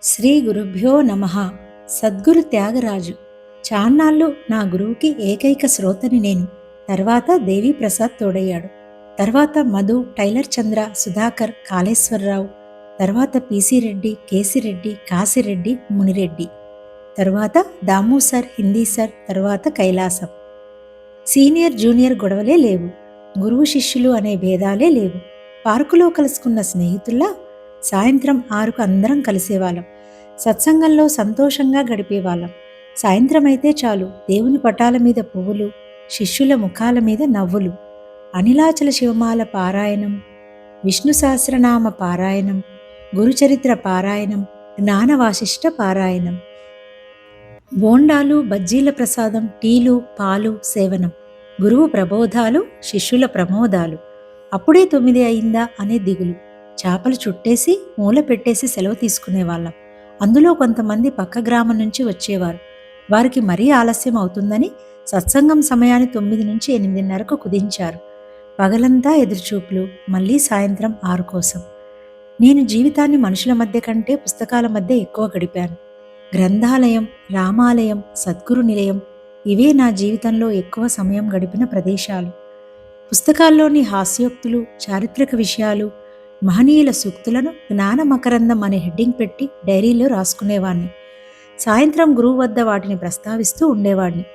శ్రీ గురుభ్యో నమః. సద్గురు త్యాగరాజు. చాన్నాళ్ళు నా గురువుకి ఏకైక శ్రోతని నేను. తర్వాత దేవీ ప్రసాద్ తోడయ్యాడు. తర్వాత మధు, టైలర్ చంద్ర, సుధాకర్, కాళేశ్వరరావు, తర్వాత పిసి రెడ్డి, కేసిరెడ్డి, కాశిరెడ్డి, మునిరెడ్డి, తర్వాత దాము సార్, హిందీ సార్, తర్వాత కైలాసం. సీనియర్ జూనియర్ గొడవలే లేవు. గురువు శిష్యులు అనే భేదాలే లేవు. పార్కులో కలుసుకున్న స్నేహితుల్లా సాయంత్రం 6కు అందరం కలిసేవాళ్ళం. సత్సంగంలో సంతోషంగా గడిపేవాళ్ళం. సాయంత్రం అయితే చాలు, దేవుని పటాల మీద పువ్వులు, శిష్యుల ముఖాల మీద నవ్వులు. అనిలాచల శివమాల పారాయణం, విష్ణు సహస్రనామ పారాయణం, గురుచరిత్ర పారాయణం, జ్ఞానవాసిష్ట పారాయణం. బోండాలు, బజ్జీల ప్రసాదం, టీలు, పాలు సేవనం. గురువు ప్రబోధాలు, శిష్యుల ప్రమోదాలు. అప్పుడే 9 అయిందా అనే దిగులు. చేపలు చుట్టేసి మూల పెట్టేసి సెలవు తీసుకునేవాళ్ళం. అందులో కొంతమంది పక్క గ్రామం నుంచి వచ్చేవారు. వారికి మరీ ఆలస్యం అవుతుందని సత్సంగం సమయాన్ని 9 నుంచి 8:30కు కుదించారు. పగలంతా ఎదురుచూపులు, మళ్ళీ సాయంత్రం 6 కోసం. నేను జీవితాన్ని మనుషుల మధ్య కంటే పుస్తకాల మధ్య ఎక్కువ గడిపాను. గ్రంథాలయం, రామాలయం, సద్గురు నిలయం ఇవే నా జీవితంలో ఎక్కువ సమయం గడిపిన ప్రదేశాలు. పుస్తకాల్లోని హాస్యోక్తులు, చారిత్రక విషయాలు, మహనీయుల సూక్తులను జ్ఞాన మకరందం అనే హెడ్డింగ్ పెట్టి డైరీలో రాసుకునేవాణ్ణి. సాయంత్రం గురువు వద్ద వాటిని ప్రస్తావిస్తూ ఉండేవాడిని.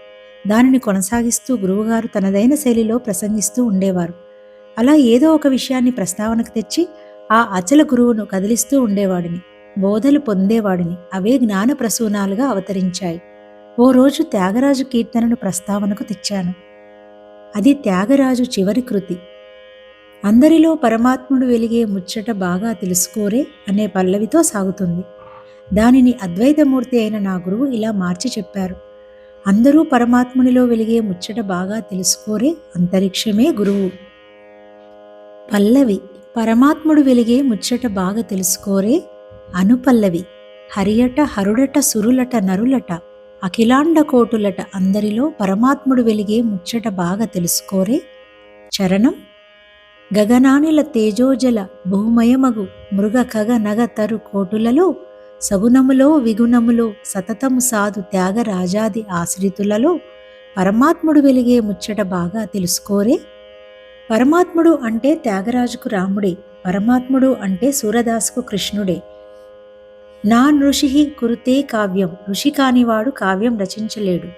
దానిని కొనసాగిస్తూ గురువుగారు తనదైన శైలిలో ప్రసంగిస్తూ ఉండేవారు. అలా ఏదో ఒక విషయాన్ని ప్రస్తావనకు తెచ్చి ఆ అచల గురువును కదిలిస్తూ ఉండేవాడిని. బోధలు పొందేవాడిని. అవే జ్ఞాన ప్రసూనాలుగా అవతరించాయి. ఓ రోజు త్యాగరాజు కీర్తనను ప్రస్తావనకు తెచ్చాను. అది త్యాగరాజు చివరి కృతి. అందరిలో పరమాత్ముడు వెలిగే ముచ్చట బాగా తెలుసుకోరే అనే పల్లవితో సాగుతుంది. దానిని అద్వైతమూర్తి అయిన నా గురువు ఇలా మార్చి చెప్పారు. అందరూ పరమాత్మునిలో వెలిగే ముచ్చట బాగా తెలుసుకోరే, అంతరిక్షమే గురువు. పల్లవి. పరమాత్ముడు వెలిగే ముచ్చట బాగా తెలుసుకోరే. అనుపల్లవి. హరియట, హరుడట, సురులట, నరులట, అఖిలాండ కోటులట, అందరిలో పరమాత్ముడు వెలిగే ముచ్చట బాగా తెలుసుకోరే. చరణం. గగనానిల తేజోజల భూమయమగు మృగ ఖగ నగ తరు కోటులలో సగుణములో విగుణములో సతతము సాధు త్యాగరాజాది ఆశ్రితులలో పరమాత్ముడు వెలిగే ముచ్చట బాగా తెలుసుకోరే. పరమాత్ముడు అంటే త్యాగరాజుకు రాముడే. పరమాత్ముడు అంటే సూరదాసుకు కృష్ణుడే. నా ఋషి కురుతే కావ్యం. ఋషి కానివాడు కావ్యం రచించలేడు.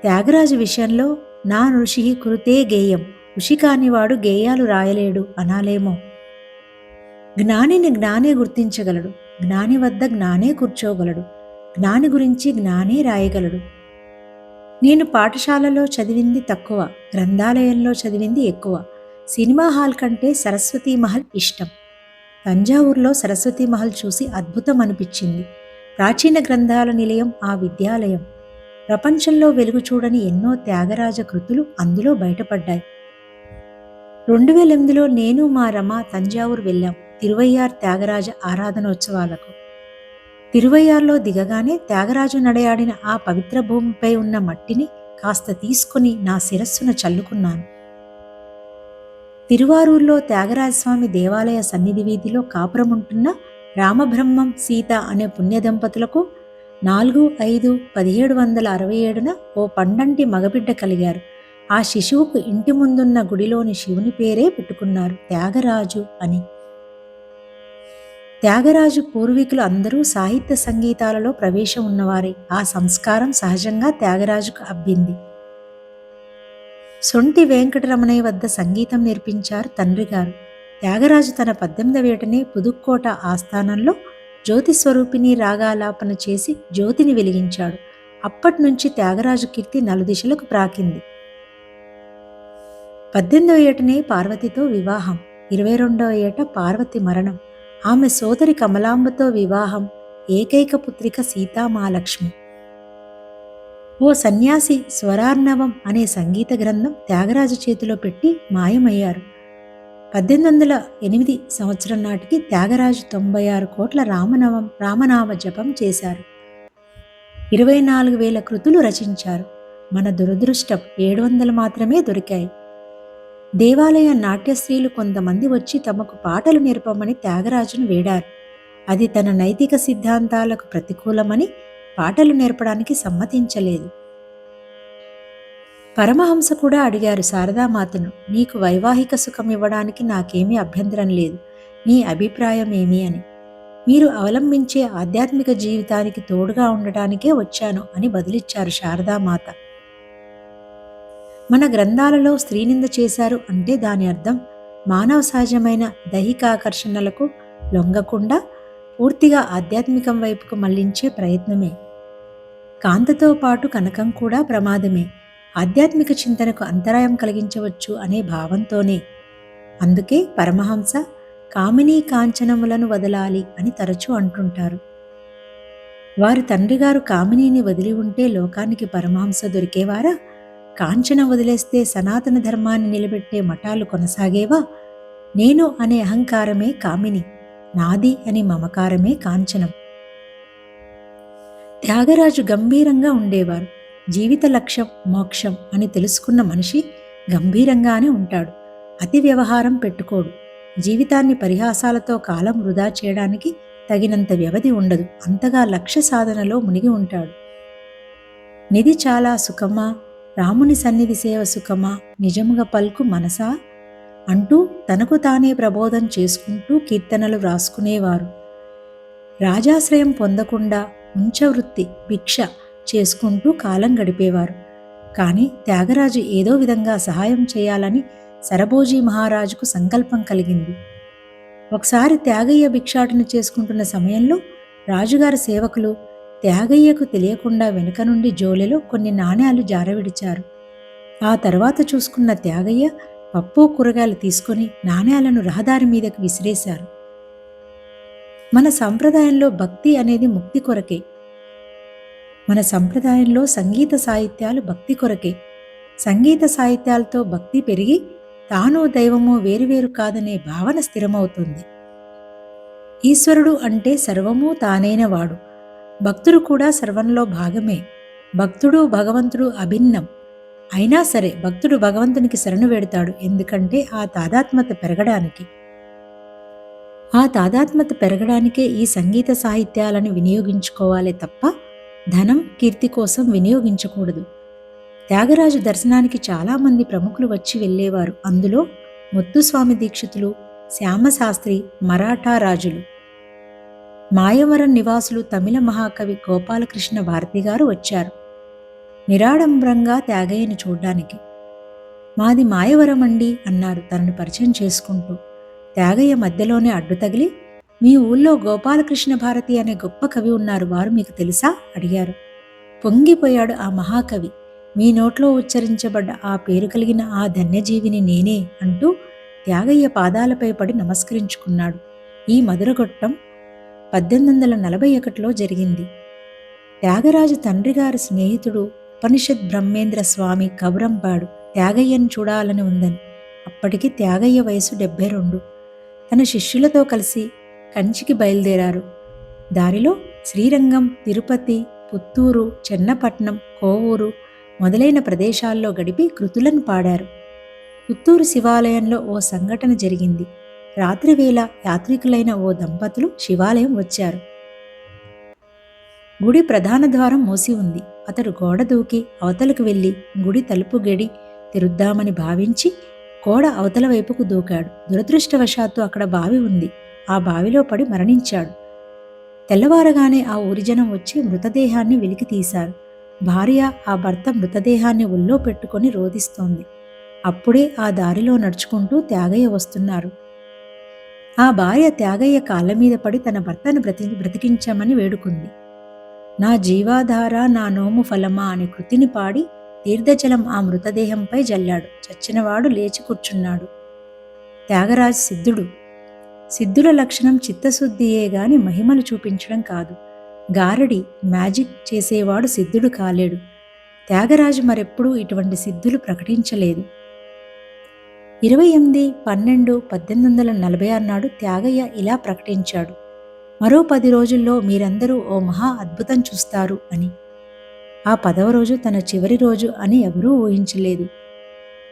త్యాగరాజు విషయంలో నా ఋషి కురుతే గేయం. ఋషి కానివాడు గేయాలు రాయలేడు అనాలేమో. జ్ఞానిని జ్ఞానే గుర్తించగలడు. జ్ఞాని వద్ద జ్ఞానే కూర్చోగలడు. జ్ఞాని గురించి జ్ఞానే రాయగలడు. నేను పాఠశాలలో చదివింది తక్కువ, గ్రంథాలయంలో చదివింది ఎక్కువ. సినిమా హాల్ కంటే సరస్వతీ మహల్ ఇష్టం. తంజావూరులో సరస్వతీ మహల్ చూసి అద్భుతం అనిపించింది. ప్రాచీన గ్రంథాల నిలయం ఆ విద్యాలయం. ప్రపంచంలో వెలుగు చూడని ఎన్నో త్యాగరాజ కృతులు అందులో బయటపడ్డాయి. 2008లో నేను మా రమ తంజావూరు వెళ్ళాం తిరువయ్యార్ త్యాగరాజ ఆరాధనోత్సవాలకు. తిరువయ్యార్లో దిగగానే త్యాగరాజు నడయాడిన ఆ పవిత్ర భూమిపై ఉన్న మట్టిని కాస్త తీసుకుని నా శిరస్సున చల్లుకున్నాను. తిరువారూర్లో త్యాగరాజస్వామి దేవాలయ సన్నిధి వీధిలో కాపురముంటున్న రామబ్రహ్మం, సీత అనే పుణ్య దంపతులకు 4/5/1767న ఓ పండంటి మగబిడ్డ కలిగారు. ఆ శిశువుకు ఇంటి ముందున్న గుడిలోని శివుని పేరే పెట్టుకున్నారు, త్యాగరాజు అని. త్యాగరాజు పూర్వీకులు అందరూ సాహిత్య సంగీతాలలో ప్రవేశం ఉన్నవారే. ఆ సంస్కారం సహజంగా త్యాగరాజుకు అబ్బింది. సొంటి వెంకటరమణయ్య వద్ద సంగీతం నేర్పించారు తండ్రి గారు. త్యాగరాజు తన 18వ ఏటనే పుదుక్కోట ఆస్థానంలో జ్యోతి స్వరూపిణి రాగాలాపన చేసి జ్యోతిని వెలిగించాడు. అప్పట్నుంచి త్యాగరాజు కీర్తి నలుదిశలకు ప్రాకింది. 18వ ఏటనే పార్వతితో వివాహం. 22వ ఏట పార్వతి మరణం. ఆమె సోదరి కమలాంబతో వివాహం. ఏకైక పుత్రిక సీతామహాలక్ష్మి. ఓ సన్యాసి స్వరార్ణవం అనే సంగీత గ్రంథం త్యాగరాజు చేతిలో పెట్టి మాయమయ్యారు. 1808 సంవత్సరం నాటికి త్యాగరాజు 96 కోట్ల రామనామ జపం చేశారు. 24,000 కృతులు రచించారు. మన దురదృష్టం 700 మాత్రమే దొరికాయి. దేవాలయ నాట్యశ్రీలు కొంతమంది వచ్చి తమకు పాటలు నేర్పమని త్యాగరాజును వేడారు. అది తన నైతిక సిద్ధాంతాలకు ప్రతికూలమని పాటలు నేర్పడానికి సమ్మతించలేదు. పరమహంస కూడా అడిగారు శారదామాతను, నీకు వైవాహిక సుఖం ఇవ్వడానికి నాకేమీ అభ్యంతరం లేదు, నీ అభిప్రాయం ఏమి అని. మీరు అవలంబించే ఆధ్యాత్మిక జీవితానికి తోడుగా ఉండటానికే వచ్చాను అని బదులిచ్చారు శారదామాత. మన గ్రంథాలలో స్త్రీనింద చేశారు అంటే దాని అర్థం మానవ సహజమైన దైహికాకర్షణలకు లొంగకుండా పూర్తిగా ఆధ్యాత్మికం వైపుకు మళ్లించే ప్రయత్నమే. కాంతతో పాటు కనకం కూడా ప్రమాదమే, ఆధ్యాత్మిక చింతనకు అంతరాయం కలిగించవచ్చు అనే భావంతోనే. అందుకే పరమహంస కామినీ కాంచనములను వదలాలి అని తరచూ అంటుంటారు. వారి తండ్రిగారు కామినీని వదిలి ఉంటే లోకానికి పరమహంస దొరికేవారా? కాంచన వదిలేస్తే సనాతన ధర్మాన్ని నిలబెట్టే మఠాలు కొనసాగేవా? నేను అనే అహంకారమే కామిని, నాది అని మమకారమే కాంచనం. త్యాగరాజు గంభీరంగా ఉండేవారు. జీవిత లక్ష్యం మోక్షం అని తెలుసుకున్న మనిషి గంభీరంగానే ఉంటాడు. అతి వ్యవహారం పెట్టుకోడు. జీవితాన్ని పరిహాసాలతో కాలం వృధా చేయడానికి తగినంత వ్యవధి ఉండదు. అంతగా లక్ష్య సాధనలో మునిగి ఉంటాడు. నిధి చాలా సుఖమా, రాముని సన్నిధి సేవ సుఖమా, నిజముగా పల్కు మనసా అంటూ తనకు తానే ప్రబోధం చేసుకుంటూ కీర్తనలు వ్రాసుకునేవారు. రాజాశ్రయం పొందకుండా ఉంచవృత్తి భిక్ష చేసుకుంటూ కాలం గడిపేవారు. కానీ త్యాగరాజు ఏదో విధంగా సహాయం చేయాలని సరభోజీ మహారాజుకు సంకల్పం కలిగింది. ఒకసారి త్యాగయ్య భిక్షాటన చేసుకుంటున్న సమయంలో రాజుగారి సేవకులు త్యాగయ్యకు తెలియకుండా వెనుక నుండి జోలెలో కొన్ని నాణేలు జారవిడిచారు. ఆ తర్వాత చూసుకున్న త్యాగయ్య పప్పు కూరగాయలు తీసుకొని నాణేలను రహదారి మీదకు విసిరేశారు. మన సంప్రదాయంలో భక్తి అనేది ముక్తి కొరకే. మన సంప్రదాయంలో సంగీత సాహిత్యాలు భక్తి కొరకే. సంగీత సాహిత్యాలతో భక్తి పెరిగి తాను దైవము వేరువేరు కాదనే భావన స్థిరమవుతుంది. ఈశ్వరుడు అంటే సర్వము తానైన వాడు. భక్తుడు కూడా సర్వంలో భాగమే. భక్తుడు భగవంతుడు అభిన్నం. అయినా సరే భక్తుడు భగవంతునికి శరణు వేడతాడు. ఎందుకంటే ఆ తాదాత్మ్యత పెరగడానికి. ఆ తాదాత్మ్యత పెరగడానికే ఈ సంగీత సాహిత్యాలను వినియోగించుకోవాలే తప్ప ధనం కీర్తి కోసం వినియోగించకూడదు. త్యాగరాజు దర్శనానికి చాలామంది ప్రముఖులు వచ్చి వెళ్ళేవారు. అందులో ముత్తుస్వామి దీక్షితులు, శ్యామశాస్త్రి, మరాఠా రాజులు. మాయవరం నివాసులు తమిళ మహాకవి గోపాలకృష్ణ భారతి గారు వచ్చారు నిరాడంబరంగా త్యాగయ్యని చూడ్డానికి. మాది మాయవరం అండి అన్నారు తనను పరిచయం చేసుకుంటూ. త్యాగయ్య మధ్యలోనే అడ్డు తగిలి, మీ ఊళ్ళో గోపాలకృష్ణ భారతి అనే గొప్ప కవి ఉన్నారు, వారు మీకు తెలుసా అడిగారు. పొంగిపోయాడు ఆ మహాకవి. మీ నోట్లో ఉచ్చరించబడ్డ ఆ పేరు కలిగిన ఆ ధన్యజీవిని నేనే అంటూ త్యాగయ్య పాదాలపై పడి నమస్కరించుకున్నాడు. ఈ మధురగొట్టం 1841లో జరిగింది. త్యాగరాజు తండ్రిగారి స్నేహితుడు ఉపనిషత్ బ్రహ్మేంద్ర స్వామి కబురంపాడు త్యాగయ్యను చూడాలని ఉందని. అప్పటికి త్యాగయ్య వయసు 72. తన శిష్యులతో కలిసి కంచికి బయలుదేరారు. దారిలో శ్రీరంగం, తిరుపతి, పుత్తూరు, చెన్నపట్నం, కోవూరు మొదలైన ప్రదేశాల్లో గడిపి కృతులను పాడారు. పుత్తూరు శివాలయంలో ఓ సంఘటన జరిగింది. రాత్రివేళ యాత్రికులైన ఓ దంపతులు శివాలయం వచ్చారు. గుడి ప్రధాన ద్వారం మూసి ఉంది. అతడు గోడ దూకి అవతలకు వెళ్ళి గుడి తలుపు గడి తెరుద్దామని భావించి గోడ అవతల వైపుకు దూకాడు. దురదృష్టవశాత్తు అక్కడ బావి ఉంది. ఆ బావిలో పడి మరణించాడు. తెల్లవారగానే ఆ ఊరిజనం వచ్చి మృతదేహాన్ని వెలికి తీశారు. భార్య ఆ భర్త మృతదేహాన్ని ఒళ్ళో పెట్టుకొని రోదిస్తోంది. అప్పుడే ఆ దారిలో నడుచుకుంటూ త్యాగయ్య వస్తున్నారు. ఆ భార్య త్యాగయ్య కాళ్ళ మీద పడి తన భర్తను బ్రతికించమని వేడుకుంది. నా జీవాధార నా నోము ఫలమా అనే కృతిని పాడి తీర్థజలం ఆ మృతదేహంపై జల్లాడు. చచ్చినవాడు లేచి కూర్చున్నాడు. త్యాగరాజు సిద్ధుడు. సిద్ధుల లక్షణం చిత్తశుద్ధియే గాని మహిమలు చూపించడం కాదు. గారడి మ్యాజిక్ చేసేవాడు సిద్ధుడు కాలేడు. త్యాగరాజు మరెప్పుడూ ఇటువంటి సిద్ధులు ప్రకటించలేదు. 28/12/1846 నాడు త్యాగయ్య ఇలా ప్రకటించాడు, మరో 10 రోజుల్లో మీరందరూ ఓ మహా అద్భుతం చూస్తారు అని. ఆ 10వ రోజు తన చివరి రోజు అని ఎవరూ ఊహించలేదు.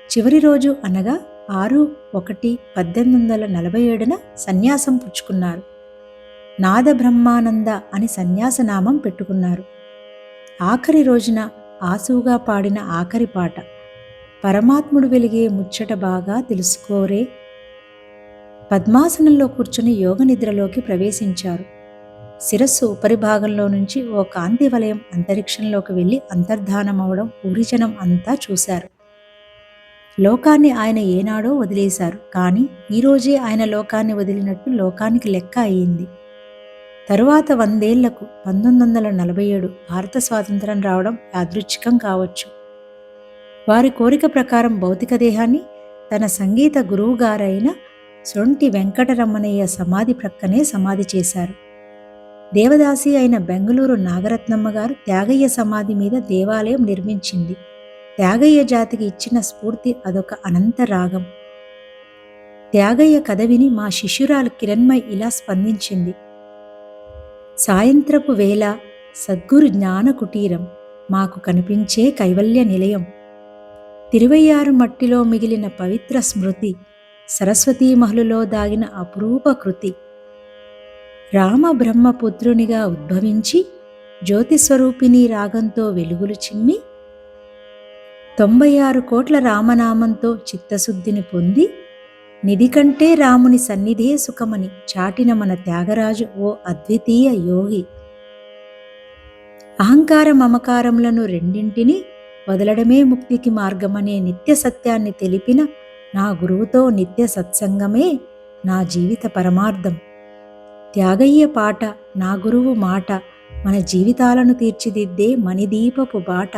చివరి రోజు అనగా 6/1/1847 సన్యాసం పుచ్చుకున్నారు. నాద బ్రహ్మానంద అని సన్యాసనామం పెట్టుకున్నారు. ఆఖరి రోజున ఆసువుగా పాడిన ఆఖరి పాట పరమాత్ముడు వెలిగే ముచ్చట బాగా తెలుసుకోరే. పద్మాసనంలో కూర్చుని యోగ నిద్రలోకి ప్రవేశించారు. శిరస్సు ఉపరిభాగంలో నుంచి ఓ కాంతి వలయం అంతరిక్షంలోకి వెళ్ళి అంతర్ధానమవడం ఊరిజనం అంతా చూశారు. లోకాన్ని ఆయన ఏనాడో వదిలేశారు. కానీ ఈరోజే ఆయన లోకాన్ని వదిలినట్టు లోకానికి లెక్క అయింది. తరువాత 100 ఏళ్లకు 1947 భారత స్వాతంత్రం రావడం యాదృచ్ఛికం కావచ్చు. వారి కోరిక ప్రకారం భౌతిక దేహాన్ని తన సంగీత గురువుగారైన సొంటి వెంకటరమణయ్య సమాధి ప్రక్కనే సమాధి చేశారు. దేవదాసి అయిన బెంగళూరు నాగరత్నమ్మ గారు త్యాగయ్య సమాధి మీద దేవాలయం నిర్మించింది. త్యాగయ్య జాతికి ఇచ్చిన స్ఫూర్తి అదొక అనంత రాగం. త్యాగయ్య కథ విని మా శిష్యురాలు కిరణ్మయ్ ఇలా స్పందించింది. సాయంత్రపు వేళ సద్గురు జ్ఞాన కుటీరం మాకు కనిపించే కైవల్య నిలయం. తిరువయ్యారు మట్టిలో మిగిలిన పవిత్ర స్మృతి, సరస్వతీ మహలులో దాగిన అపురూప కృతి. రామ బ్రహ్మపుత్రునిగా ఉద్భవించి జ్యోతిస్వరూపిణి రాగంతో వెలుగులు చిమ్మి 96 కోట్ల రామనామంతో చిత్తశుద్ధిని పొంది నిధి కంటే రాముని సన్నిధే సుఖమని చాటిన మన త్యాగరాజు ఓ అద్వితీయ యోగి. అహంకార మమకారములను రెండింటినీ వదలడమే ముక్తికి మార్గమనే నిత్య సత్యాన్ని తెలిపిన నా గురువుతో నిత్య సత్సంగమే నా జీవిత పరమార్థం. త్యాగయ్య పాట, నా గురువు మాట మన జీవితాలను తీర్చిదిద్దే మణిదీపపు బాట.